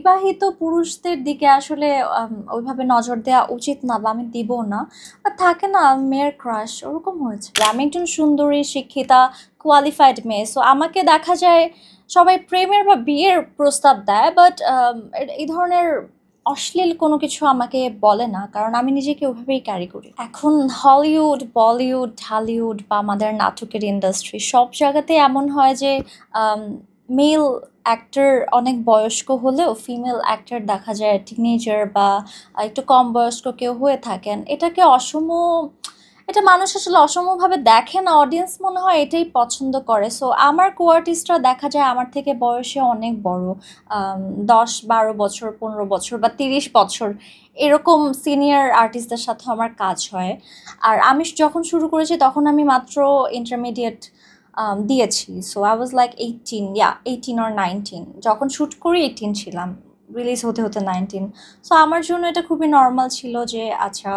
বিবাহিত পুরুষদের দিকে আসলে ওইভাবে নজর দেওয়া উচিত না বা আমি দিব না। বাট থাকে না মেয়ের ক্রাশ, ওরকম হয়েছে। আমি একজন সুন্দরী, শিক্ষিতা, কোয়ালিফাইড মেয়ে। সো আমাকে দেখা যায় সবাই প্রেমের বা বিয়ের প্রস্তাব দেয়, বাট এই ধরনের অশ্লীল কোনো কিছু আমাকে বলে না, কারণ আমি নিজেকে ওভাবেই ক্যারি করি। এখন হলিউড, বলিউড, ঢালিউড বা আমাদের নাটকের ইন্ডাস্ট্রি সব জায়গাতে এমন হয় যে মেল অ্যাক্টর অনেক বয়স্ক হলেও ফিমেল অ্যাক্টর দেখা যায় টিনেজার বা একটু কম বয়স্ক কেউ হয়ে থাকেন। এটা মানুষ আসলে অসমভাবে দেখে না, অডিয়েন্স মনে হয় এটাই পছন্দ করে। সো আমার কো আর্টিস্টরা দেখা যায় আমার থেকে বয়সে অনেক বড়, 10-12 বছর, 15 বছর বা 30 বছর, এরকম সিনিয়র আর্টিস্টদের সাথে আমার কাজ হয়। আর আমি যখন শুরু করেছি তখন আমি মাত্র ইন্টারমিডিয়েট দিয়েছি। So I was like 18 or 19, যখন শ্যুট করি 18 ছিলাম, রিলিজ হতে হতে 19। সো আমার জন্য এটা খুবই নর্মাল ছিল যে আচ্ছা,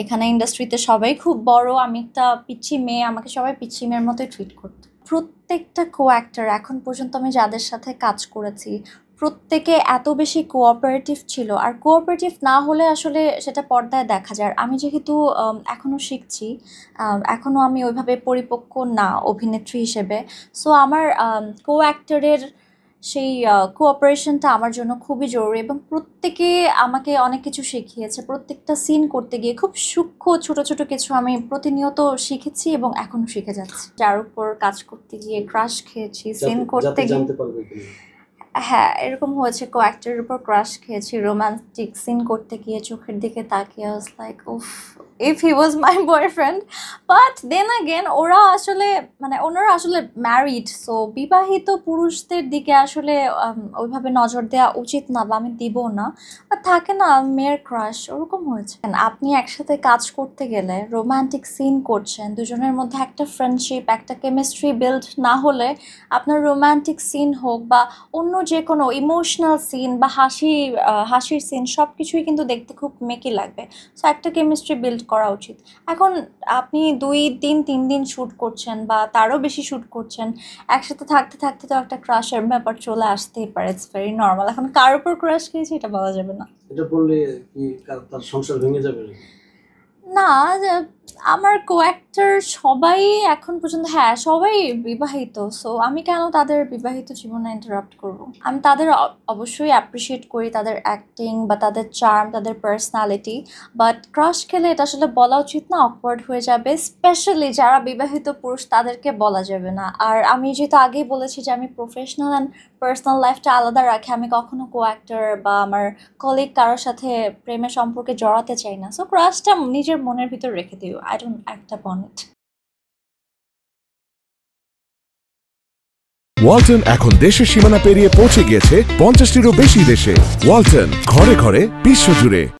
এখানে ইন্ডাস্ট্রিতে সবাই খুব বড়, আমি একটা পিচ্চি মেয়ে, আমাকে সবাই পিচ্চি মেয়ের মতোই ট্রিট করতো। প্রত্যেকটা কো অ্যাক্টর এখন পর্যন্ত আমি যাদের সাথে কাজ করেছি প্রত্যেকে এত বেশি কোঅপারেটিভ ছিল। আর কোঅপারেটিভ না হলে আসলে সেটা পর্দায় দেখা যায়। আর আমি যেহেতু এখনও শিখছি, এখনও আমি ওইভাবে পরিপক্ক না অভিনেত্রী হিসেবে। সো আমার কো অ্যাক্টরের সেই কোঅপারেশনটা আমার জন্য খুবই জরুরি, এবং প্রত্যেকে আমাকে অনেক কিছু শিখিয়েছে। প্রত্যেকটা সিন করতে গিয়ে খুব সূক্ষ্ম ছোট ছোট কিছু আমি প্রতিনিয়ত শিখেছি এবং এখনো শিখে যাচ্ছি। যার উপর কাজ করতে গিয়ে ক্রাশ খেয়েছি, সিন করতে গিয়ে। হ্যাঁ, এরকম হয়েছে, কো অ্যাক্টরের উপর ক্রাশ খেয়েছি, রোমান্টিক সিন করতে গিয়ে চোখের দিকে তাকিয়ে ওয়াজ লাইক উফ, if he was my boyfriend. But then again ওনারা আসলে ম্যারিড। সো বিবাহিত পুরুষদের দিকে আসলে ওইভাবে নজর দেওয়া উচিত না বা আমি দিব না। বাট থাকে না মেয়ের ক্রাশ, ওরকম হয়েছে। আপনি একসাথে কাজ করতে গেলে রোমান্টিক সিন করছেন, দুজনের মধ্যে একটা ফ্রেন্ডশিপ, একটা কেমিস্ট্রি বিল্ড না হলে আপনার রোমান্টিক সিন হোক বা অন্য যে কোনো ইমোশনাল সিন বা হাসির সিন সব কিছুই কিন্তু দেখতে খুব মেকি লাগবে। সো একটা কেমিস্ট্রি বিল্ড করা উচিত। এখন আপনি 2 দিন 3 দিন শ্যুট করছেন বা তারও বেশি শ্যুট করছেন, একসাথে থাকতে থাকতে তো একটা ক্রাশের ব্যাপার চলে আসতেই পারে। It's very normal. এখন কার উপর ক্রাশ খেয়েছি এটা বলা যাবে না। এটা বললে কি তার সংসার ভেঙে যাবে? না, আমার কো অ্যাক্টর সবাই এখন পর্যন্ত, হ্যাঁ সবাই বিবাহিত। সো আমি কেন তাদের বিবাহিত জীবনে ইন্টারাপ্ট করব? আমি তাদের অবশ্যই অ্যাপ্রিসিয়েট করি, তাদের অ্যাক্টিং বা তাদের চার্ম, তাদের পার্সোনালিটি। বাট ক্রাশ খেলে এটা আসলে বলা উচিত না, অকওয়ার্ড হয়ে যাবে। স্পেশালি যারা বিবাহিত পুরুষ তাদেরকে বলা যাবে না। আর আমি যেহেতু আগেই বলেছি যে আমি প্রফেশনাল অ্যান্ড পার্সোনাল লাইফটা আলাদা রাখি, আমি কখনো কো অ্যাক্টর বা আমার কলিগ কারোর সাথে প্রেমের সম্পর্কে জড়াতে চাই না। সো ক্রাশটা নিজের মনের ভিতর রেখে দিও, আই ডোন্ট অ্যাক্ট আপন ইট। ওয়ালটন এখন দেশের সীমানা পেরিয়ে পৌঁছে গিয়েছে 50টিরও বেশি দেশে। ওয়ালটন, ঘরে ঘরে বিশ্বজুড়ে।